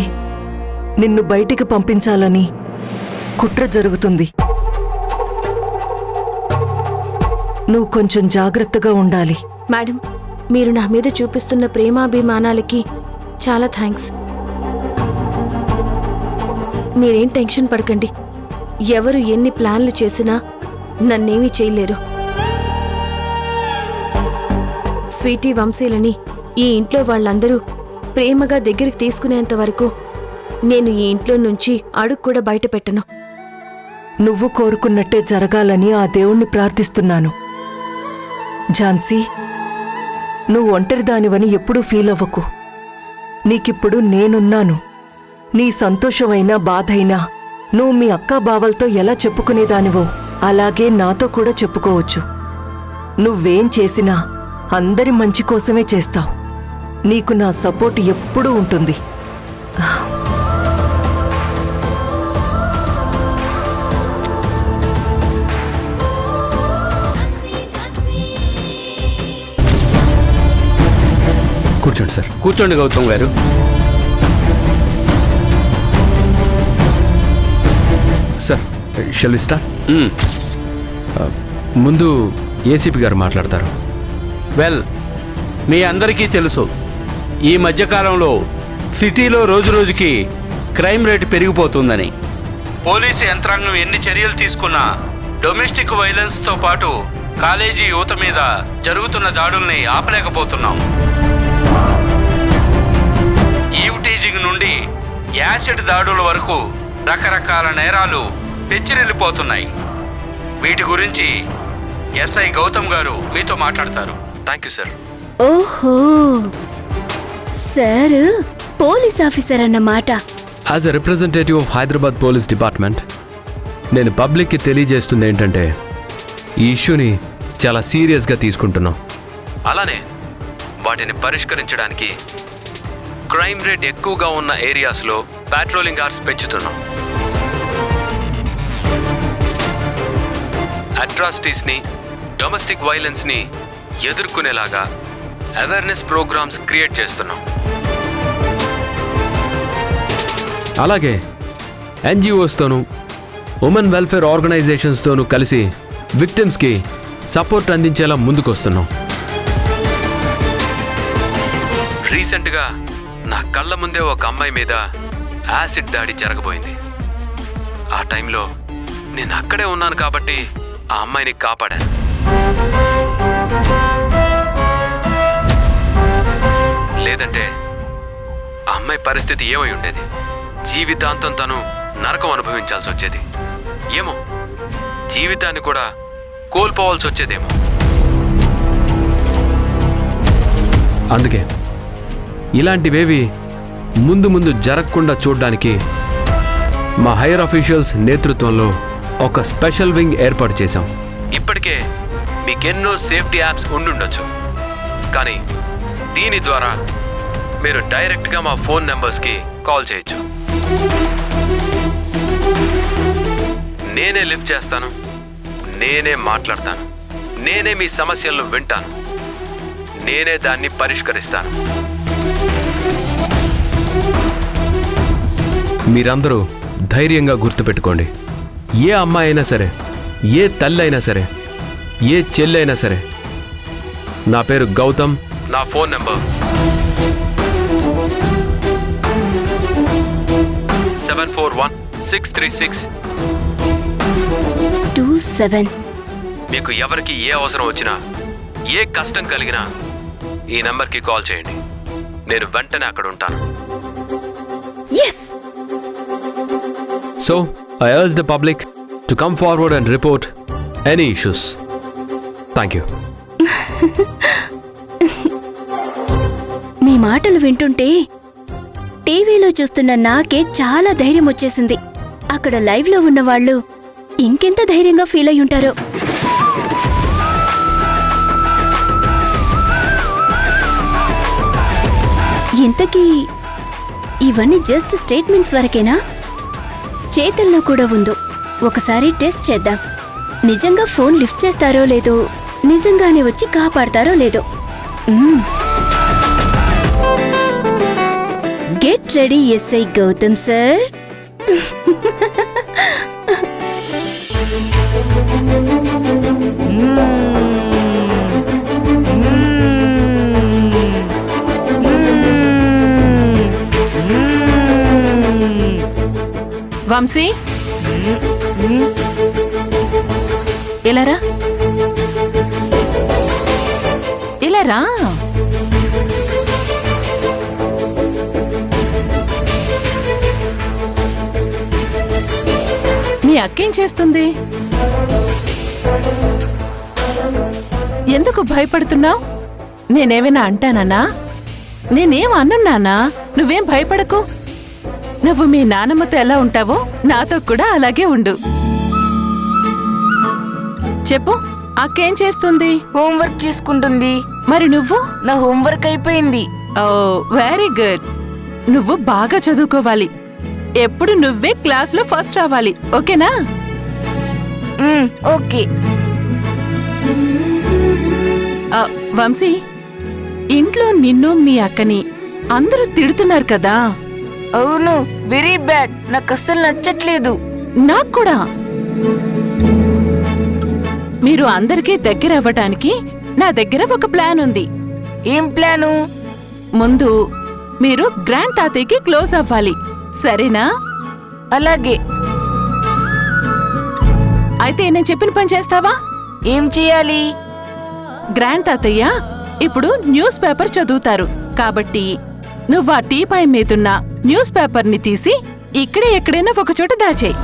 నిన్ను బయటికి పంపించాలని కుట్ర జరుగుతుంది. నువ్వు కొంచెం జాగ్రత్తగా ఉండాలి. మేడం, మీరు నా మీద చూపిస్తున్న ప్రేమాభిమానాలకి చాలా థ్యాంక్స్. మీరేం టెన్షన్ పడకండి. ఎవరు ఎన్ని ప్లాన్లు చేసినా నన్నేమీ చేయలేరు. స్వీటీ వంశీలని ఈ ఇంట్లో వాళ్ళందరూ ప్రేమగా దగ్గరికి తీసుకునేంత వరకు నేను ఈ ఇంట్లో నుంచి అడుగు కూడా బయట పెట్టను. నువ్వు కోరుకున్నట్టే జరగాలని ఆ దేవుణ్ణి ప్రార్థిస్తున్నాను. ఝాన్సీ, నువ్వు ఒంటరిదానివని ఎప్పుడూ ఫీల్ అవ్వకు. నీకిప్పుడు నేనున్నాను. నీ సంతోషమైనా బాధైనా నువ్వు మీ అక్కా బావలతో ఎలా చెప్పుకునేదానివో అలాగే నాతో కూడా చెప్పుకోవచ్చు. నువ్వేం చేసినా అందరి మంచి కోసమే చేస్తావు. నీకు నా సపోర్ట్ ఎప్పుడూ ఉంటుంది. కూర్చోండి సార్. కూర్చోండి Gautam garu. Sir shall we start? ముందు ఏసీపీ గారు మాట్లాడతారు. వెల్, మీ అందరికీ తెలుసు, ఈ మధ్యకాలంలో సిటీలో రోజురోజుకి క్రైమ్ రేటు పెరిగిపోతుందని. పోలీసు యంత్రాంగం ఎన్ని చర్యలు తీసుకున్నా డొమెస్టిక్ వైలెన్స్తో పాటు కాలేజీ యువత మీద జరుగుతున్న దాడుల్ని ఆపలేకపోతున్నాం. ఈవ్టీజింగ్ నుండి యాసిడ్ దాడుల వరకు రకరకాల నేరాలు పెచ్చిరెళ్ళిపోతున్నాయి. వీటి గురించి ఎస్ఐ గౌతమ్ గారు మీతో మాట్లాడతారు. Thank you sir. ఓహో, సార్ పోలీస్ ఆఫీసర్ అన్నమాట. As a representative of Hyderabad police department నేను పబ్లిక్కి తెలియజేస్తుంది ఏంటంటే ఈ ఇష్యూని చాలా సీరియస్గా తీసుకుంటున్నాం. అలానే వాటిని పరిష్కరించడానికి క్రైమ్ రేట్ ఎక్కువగా ఉన్న ఏరియాస్లో పాట్రోలింగ్ అవర్స్ పెంచుతున్నాం. అట్రాసిటీస్ని, డొమెస్టిక్ వైలెన్స్ని ఎదుర్కొనేలాగా అవేర్నెస్ ప్రోగ్రామ్స్ క్రియేట్ చేస్తున్నాం. అలాగే ఎన్జిఓస్తోనూ ఉమెన్ వెల్ఫేర్ ఆర్గనైజేషన్స్తోనూ కలిసి విక్టిమ్స్కి సపోర్ట్ అందించేలా ముందుకొస్తున్నాం. రీసెంట్గా నా కళ్ళ ముందే ఒక అమ్మాయి మీద యాసిడ్ దాడి జరగబోయింది. ఆ టైంలో నేను అక్కడే ఉన్నాను కాబట్టి ఆ అమ్మాయిని కాపాడాను. లేదంటే ఆ అమ్మాయి పరిస్థితి ఏమై ఉండేది? జీవితాంతం తను నరకం అనుభవించాల్సి వచ్చేది. ఏమో, జీవితాన్ని కూడా కోల్పోవాల్సి వచ్చేదేమో. అందుకే ఇలాంటివేవి ముందు ముందు జరగకుండా చూడడానికి మా హైయర్ అఫీషియల్స్ నేతృత్వంలో ఒక స్పెషల్ వింగ్ ఏర్పాటు చేశాం. ఇప్పటికే మీకెన్నో సేఫ్టీ యాప్స్ ఉండుండొచ్చు, కానీ దీని ద్వారా మీరు డైరెక్ట్గా మా ఫోన్ నెంబర్స్కి కాల్ చేయొచ్చు. నేనే లిఫ్ట్ చేస్తాను, నేనే మాట్లాడతాను, నేనే మీ సమస్యలను వింటాను, నేనే దాన్ని పరిష్కరిస్తాను. మీరందరూ ధైర్యంగా గుర్తుపెట్టుకోండి. ఏ అమ్మాయి అయినా సరే, ఏ తల్లి అయినా సరే, ఏ చెల్లి అయినా సరే, నా పేరు గౌతమ్, నా ఫోన్ నెంబర్ 74163627. మీకు ఎవరికి ఏ అవసరం వచ్చినా, ఏ కష్టం కలిగినా ఈ నంబర్కి కాల్ చేయండి. నేను వెంటనే అక్కడ ఉంటాను. So, I urge the public to come forward and report any issues. Thank you. మీ మాటలు వింటుంటే టీవీలో చూస్తున్న నాకే చాలా ధైర్యం వచ్చేసింది. అక్కడ లైవ్లో ఉన్న వాళ్ళు ఇంకెంత ధైర్యంగా ఫీల్ అయి ఉంటారో. ఇంతకీ ఇవన్నీ జస్ట్ స్టేట్మెంట్స్ వరకేనా? చేతల్లో కూడా ఉందో. ఒకసారి టెస్ట్ చేద్దాం. నిజంగా ఫోన్ లిఫ్ట్ చేస్తారో లేదో, నిజంగానే వచ్చి కాపాడతారో లేదో. Get ready SI Gautam sir. Vamsi, ఇలారా ఇలారా. మీ అక్కేం చేస్తుంది? ఎందుకు భయపడుతున్నావు? నేనేమైనా అంటానా? నేనేం అన్నున్నానా? నువ్వేం భయపడకు. నువ్వు మీ నానమ్మతో ఎలా ఉంటావో నాతో కూడా అలాగే ఉండు. చెప్పు, అక్కేం చేస్తుంది? హోంవర్క్ చేసుకుంటుంది. మరి నువ్వు? నా హోంవర్క్ అయిపోయింది. ఓ వెరీ గుడ్. నువ్వు బాగా చదువుకోవాలి. ఎప్పుడు నువ్వే క్లాస్లో ఫస్ట్ రావాలి, ఓకేనా? ఓకే. వంశీ, ఇంట్లో నిన్ను మీ అక్కని అందరూ తిడుతున్నారు కదా? అవును, వెరీ బ్యాడ్. నాకు అస్సలు నచ్చట్లేదు. నాకు కూడా. మీరు అందరికీ దగ్గర అవ్వటానికి నా దగ్గర ఒక ప్లాన్ ఉంది. ఏం ప్లాను? ముందు మీరు గ్రాండ్ తాతయ్యకి క్లోజ్ అవ్వాలి, సరేనా? అలాగే. అయితే నేను చెప్పిన పని చేస్తావా? ఏం చేయాలి? గ్రాండ్ తాతయ్య ఇప్పుడు న్యూస్ పేపర్ చదువుతారు కాబట్టి నువ్వు ఆ టీపాయ్ మీదున్న న్యూస్ పేపర్ని తీసి ఇక్కడే ఎక్కడైనా ఒకచోట దాచేయి.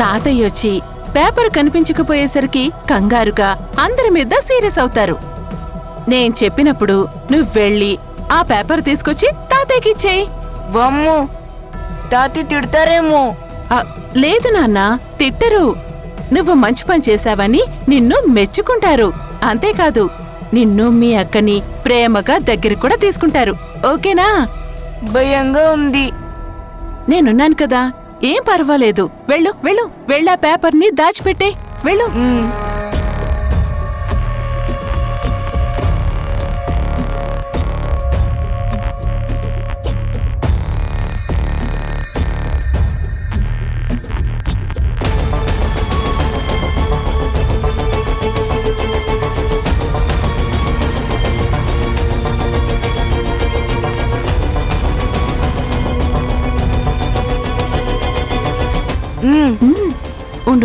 తాతయ్య వచ్చి పేపర్ కనిపించకపోయేసరికి కంగారుగా అందరి మీద సీరియస్ అవుతారు. నేను చెప్పినప్పుడు నువ్వెళ్ళి ఆ పేపర్ తీసుకొచ్చి తాతయ్యకిచ్చేయి. వామ్మో, తాతయ్య తిడతారేమో. లేదు నాన్న, తిట్టరు. నువ్వు మంచి పని చేశావని నిన్ను మెచ్చుకుంటారు. అంతేకాదు, నిన్ను మీ అక్కని ప్రేమగా దగ్గర కూడా తీసుకుంటారు, ఓకేనా? భయంగా ఉంది. నేనున్నాను కదా, ఏం పర్వాలేదు. వెళ్ళు వెళ్ళు, వెళ్ళా పేపర్ని దాచిపెట్టే. వెళ్ళు.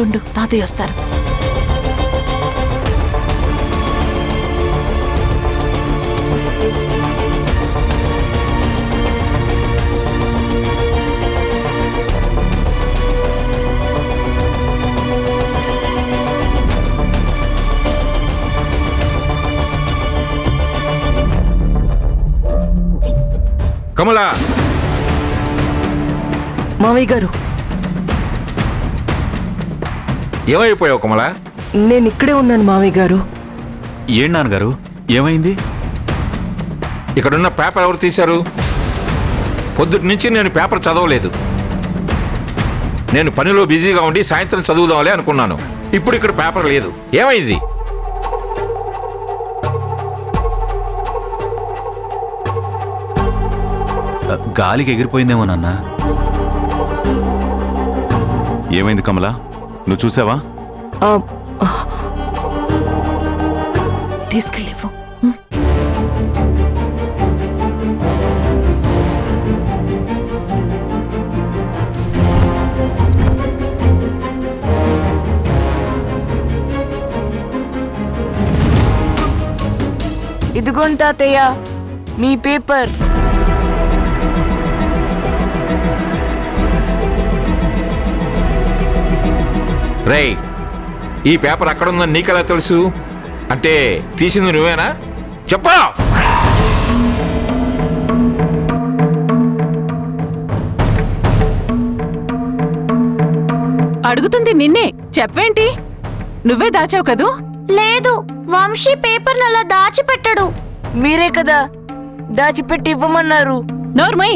ఉండు, తాతయ్య వస్తారు. కమలా! మావయ్య గారు, ఏమైపోయావు కమలా? నేను ఇక్కడే ఉన్నాను మావయ్య గారు. ఏం నాన్నగారు, ఏమైంది? ఇక్కడున్న పేపర్ ఎవరు తీశారు? పొద్దుటి నుంచి నేను పేపర్ చదవలేదు. నేను పనిలో బిజీగా ఉండి సాయంత్రం చదువుదాంలే అనుకున్నాను. ఇప్పుడు ఇక్కడ పేపర్ లేదు. ఏమైంది? గాలికి ఎగిరిపోయిందేమో నాన్న. ఏమైంది కమలా, నువ్వు చూసావా? తీసుకెళ్ళివ్వు. ఇదిగోండి తాతయ్య, మీ పేపర్. రేయ్, ఈ పేపర్ అక్కడుందని నీకెలా తెలుసు? అంటే తీసింది నువ్వేనా? చెప్పా! అడుగుతుంది నిన్నే, చెప్పేంటి? నువ్వే దాచావు కదూ? లేదు, వంశీ పేపర్ని అలా దాచిపెట్టడు. మీరే కదా దాచిపెట్టి ఇవ్వమన్నారు. నోర్మై!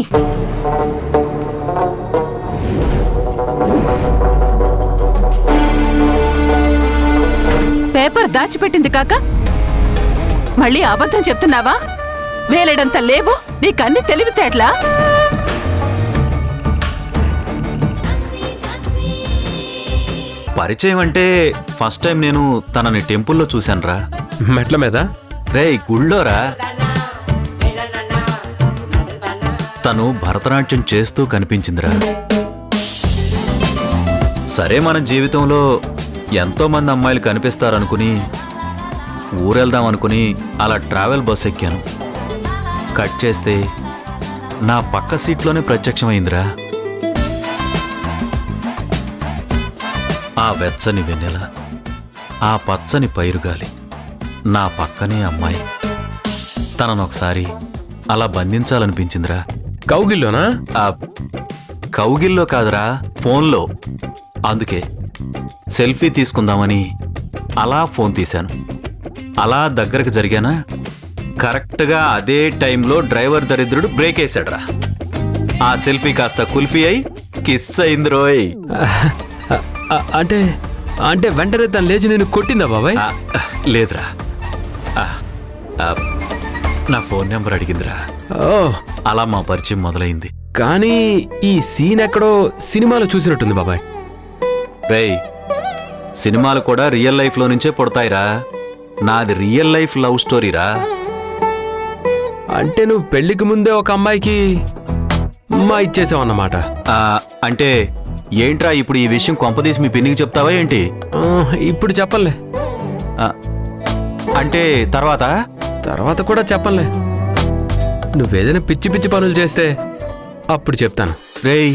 పేపర్ దాచిపెట్టింది కాక మళ్ళీ అబద్ధం చెప్తున్నావా? వేలడంత లేవు నీకన్ని తెలివితేట్లా? పరిచయం అంటే ఫస్ట్ టైం నేను తనని టెంపుల్లో చూశానురా. మెట్ల మీద? రేయ్, గుళ్ళోరా. తను భరతనాట్యం చేస్తూ కనిపించిందిరా. సరే, మన జీవితంలో ఎంతో మంది అమ్మాయిలు కనిపిస్తారనుకుని ఊరెళ్దాం అనుకుని అలా ట్రావెల్ బస్ ఎక్కాను. కట్ చేస్తే నా పక్క సీట్లోనే ప్రత్యక్షమైందిరా. ఆ వెచ్చని వెన్నెల, ఆ పచ్చని పైరుగాలి, నా పక్కనే అమ్మాయి. తనను ఒకసారి అలా బంధించాలనిపించిందిరా. కౌగిల్లోనా? కౌగిల్లో కాదురా, ఫోన్లో. అందుకే సెల్ఫీ తీసుకుందామని అలా ఫోన్ తీశాను. అలా దగ్గరకు జరిగానా, కరెక్ట్గా అదే టైంలో డ్రైవర్ దరిద్రుడు బ్రేక్ వేశాడురా. ఆ సెల్ఫీ కాస్త కుల్ఫీ అయి కిస్ అయింది రోయ్. అంటే అంటే వెంటనే తను లేచి నేను కొట్టిందా బాబాయ్? లేదురా, నా ఫోన్ నెంబర్ అడిగిందిరా. ఓ, అలా మా పరిచయం మొదలైంది. కానీ ఈ సీన్ ఎక్కడో సినిమాలో చూసినట్టుంది బాబాయ్. రేయ్, సినిమాలు కూడా రియల్ లైఫ్లో నుంచే పుడతాయిరా. నాది రియల్ లైఫ్ లవ్ స్టోరీరా. అంటే నువ్వు పెళ్లికి ముందే ఒక అమ్మాయికి మా ఇచ్చేసావు అన్నమాట. అంటే ఏంట్రా ఇప్పుడు ఈ విషయం కొంపదీసి మీ పిన్నికి చెప్తావా ఏంటి? ఇప్పుడు చెప్పలే. అంటే తర్వాత తర్వాత కూడా చెప్పలే. నువ్వేదైనా పిచ్చి పిచ్చి పనులు చేస్తే అప్పుడు చెప్తాను. రేయ్,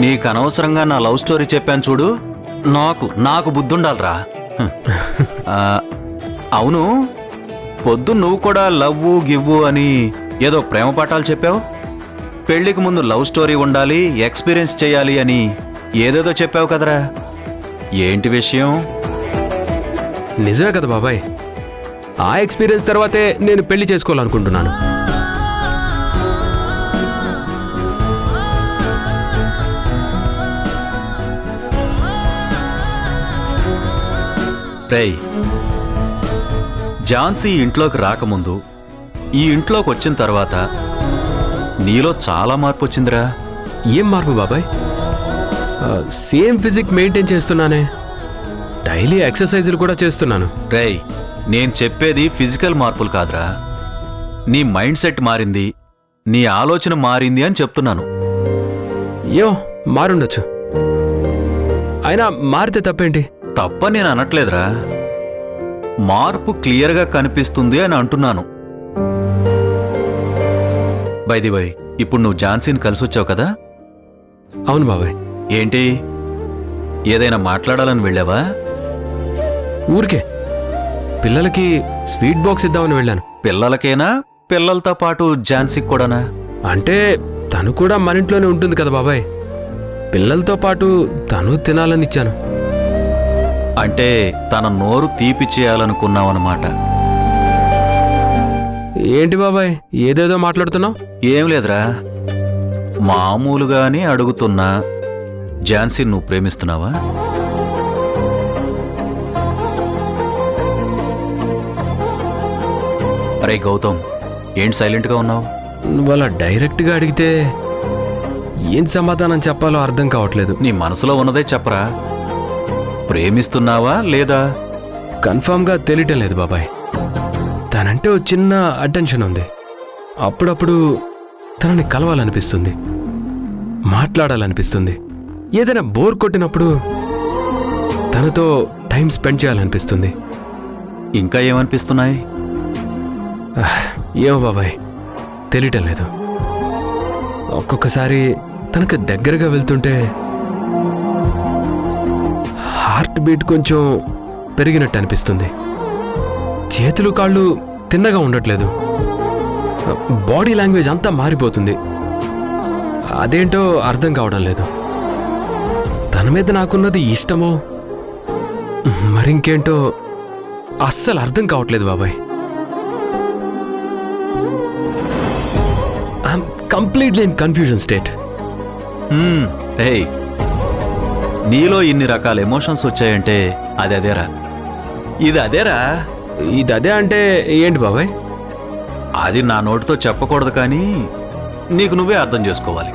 నీకు అనవసరంగా నా లవ్ స్టోరీ చెప్పాను చూడు, నాకు బుద్ధుండాలరా. అవును, పొద్దు నువ్వు కూడా లవ్వు గివ్వు అని ఏదో ప్రేమ పాఠాలు చెప్పావు. పెళ్లికి ముందు లవ్ స్టోరీ ఉండాలి, ఎక్స్పీరియన్స్ చేయాలి అని ఏదేదో చెప్పావు కదరా. ఏంటి విషయం? నిజమే కదా బాబాయ్. ఆ ఎక్స్పీరియన్స్ తర్వాతే నేను పెళ్లి చేసుకోవాలనుకుంటున్నాను. రేయ్, ఝాన్సీ ఇంట్లోకి రాకముందు, ఈ ఇంట్లోకి వచ్చిన తర్వాత నీలో చాలా మార్పు వచ్చిందిరా. ఏం మార్పు బాబాయ్? సేమ్ ఫిజిక్ మెయింటైన్ చేస్తున్నానే, డైలీ ఎక్సర్సైజులు కూడా చేస్తున్నాను. రేయ్, నేను చెప్పేది ఫిజికల్ మార్పులు కాదురా, నీ మైండ్ సెట్ మారింది, నీ ఆలోచన మారింది అని చెప్తున్నాను. యో, మారుండొచ్చు. అయినా మారితే తప్పేంటి? తప్ప నేను అనట్లేదురా, మార్పు క్లియర్గా కనిపిస్తుంది అని అంటున్నాను. బై ఇప్పుడు నువ్వు ఝాన్సీని కలిసొచ్చావు కదా? అవును బాబాయ్. ఏంటి, ఏదైనా మాట్లాడాలని వెళ్ళావా? ఊరికే పిల్లలకి స్వీట్ బాక్స్ ఇద్దామని వెళ్ళాను. పిల్లలకేనా, పిల్లలతో పాటు ఝాన్సీకి కూడానా? అంటే తను కూడా మన ఇంట్లోనే ఉంటుంది కదా బాబాయ్, పిల్లలతో పాటు తను తినాలని ఇచ్చాను. అంటే తన నోరు తీపి చేయాలనుకున్నావన్నమాట. ఏంటి బాబాయ్ ఏదేదో మాట్లాడుతున్నావు? ఏం లేదురా, మామూలుగానే అడుగుతున్నా. ఝాన్సీ నువ్వు ప్రేమిస్తున్నావా? అరే గౌతమ్, ఏంటి సైలెంట్గా ఉన్నావు? నువ్వు అలా డైరెక్ట్గా అడిగితే ఏం సమాధానం చెప్పాలో అర్థం కావట్లేదు. నీ మనసులో ఉన్నదే చెప్పరా. ప్రేమిస్తున్నావా లేదా? కన్ఫామ్గా తెలియటం లేదు బాబాయ్. తనంటే ఓ చిన్న అటెన్షన్ ఉంది. అప్పుడప్పుడు తనని కలవాలనిపిస్తుంది, మాట్లాడాలనిపిస్తుంది. ఏదైనా బోర్ కొట్టినప్పుడు తనతో టైం స్పెండ్ చేయాలనిపిస్తుంది. ఇంకా ఏమనిపిస్తున్నాయి? ఏమో బాబాయ్, తెలియటం లేదు. ఒక్కొక్కసారి తనకు దగ్గరగా వెళ్తుంటే హార్ట్ బీట్ కొంచెం పెరిగినట్టు అనిపిస్తుంది. చేతులు కాళ్ళు తిన్నగా ఉండట్లేదు, బాడీ లాంగ్వేజ్ అంతా మారిపోతుంది. అదేంటో అర్థం కావడం లేదు. తన మీద నాకున్నది ఇష్టమో మరింకేంటో అస్సలు అర్థం కావట్లేదు బాబాయ్. I'm completely in confusion state. ఏయ్, నీలో ఇన్ని రకాల ఎమోషన్స్ వచ్చాయంటే అది అదేరా. ఇది అదేరా. ఇది అదే అంటే ఏంటి బాబాయ్? అది నా నోటితో చెప్పకూడదు, కానీ నీకు నువ్వే అర్థం చేసుకోవాలి.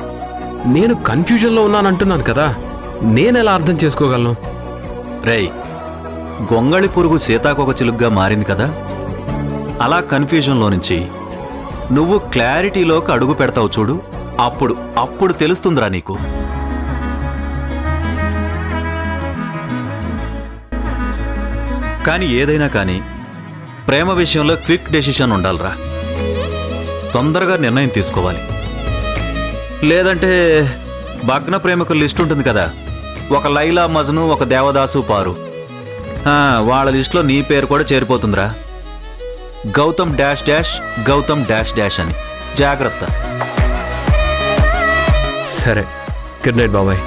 నేను కన్ఫ్యూజన్లో ఉన్నానంటున్నాను కదా, నేనెలా అర్థం చేసుకోగలను? రేయ్, గొంగళి పురుగు సీతాకొక చిలుగ్గా మారింది కదా, అలా కన్ఫ్యూజన్లో నుంచి నువ్వు క్లారిటీలోకి అడుగు పెడతావు చూడు, అప్పుడు తెలుస్తుందిరా నీకు. కానీ ఏదైనా కానీ ప్రేమ విషయంలో క్విక్ డెసిషన్ ఉండాలిరా. తొందరగా నిర్ణయం తీసుకోవాలి. లేదంటే భగ్న ప్రేమికుల లిస్ట్ ఉంటుంది కదా, ఒక లైలా మజ్ను, ఒక దేవదాసు పారు, వాళ్ళ లిస్టులో నీ పేరు కూడా చేరిపోతుందిరా. Gautam dash dash, Gautam dash dash అని. జాగ్రత్త. సరే, గుడ్ నైట్ బాబాయ్.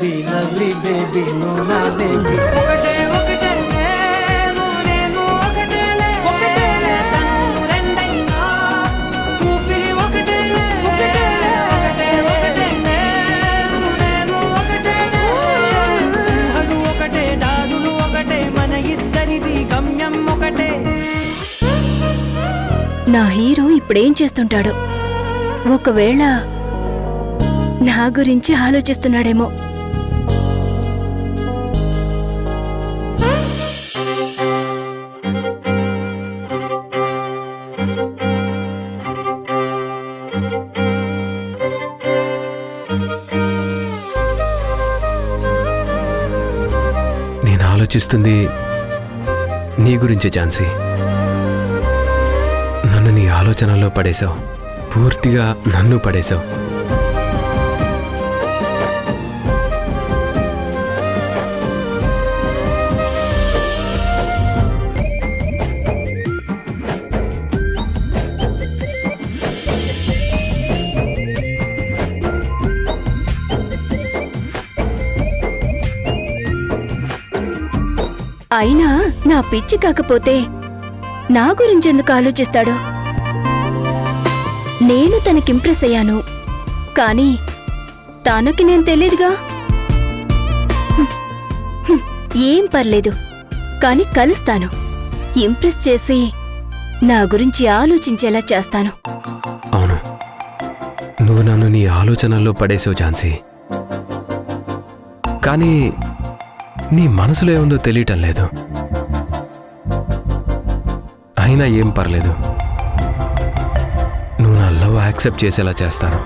బేబీ లవ్లీ బేబీ నువ్వు నా బేబీ ఒకటే ఒకటే నేను ఒకటేలే ఒకటేలే కన్ను రెండైనా ఊపిరి ఒకటేలే ఒకటేలే ఒకటే ఒకటే నేను ఒకటేలే ఊహలు ఒకటే దారులు ఒకటే మన ఇద్దరిది గమ్యం ఒకటే. నా హీరో ఇప్పుడేం చేస్తుంటాడు? ఒకవేళ నా గురించి ఆలోచిస్తున్నాడేమో. నేను ఆలోచిస్తుంది నీ గురించే ఝాన్సీ. నన్ను నీ ఆలోచనల్లో పడేశావు, పూర్తిగా నన్ను పడేశావు. అయినా నా పిచ్చి కాకపోతే నా గురించెందుకు ఆలోచిస్తాడు? నేను తనకి ఇంప్రెస్ అయ్యాను, కానీ తనకి నేను తెలియదుగా. ఏం పర్లేదు, కానీ కలుస్తాను. ఇంప్రెస్ చేసి నా గురించి ఆలోచించేలా చేస్తాను. అవును, నువ్వు నన్ను నీ ఆలోచనల్లో పడేసావు ఝాన్సీ. కానీ నీ మనసులో ఏముందో తెలియటం లేదు. అయినా ఏం పర్లేదు, నువ్వు నా లవ్ యాక్సెప్ట్ చేసేలా చేస్తాను.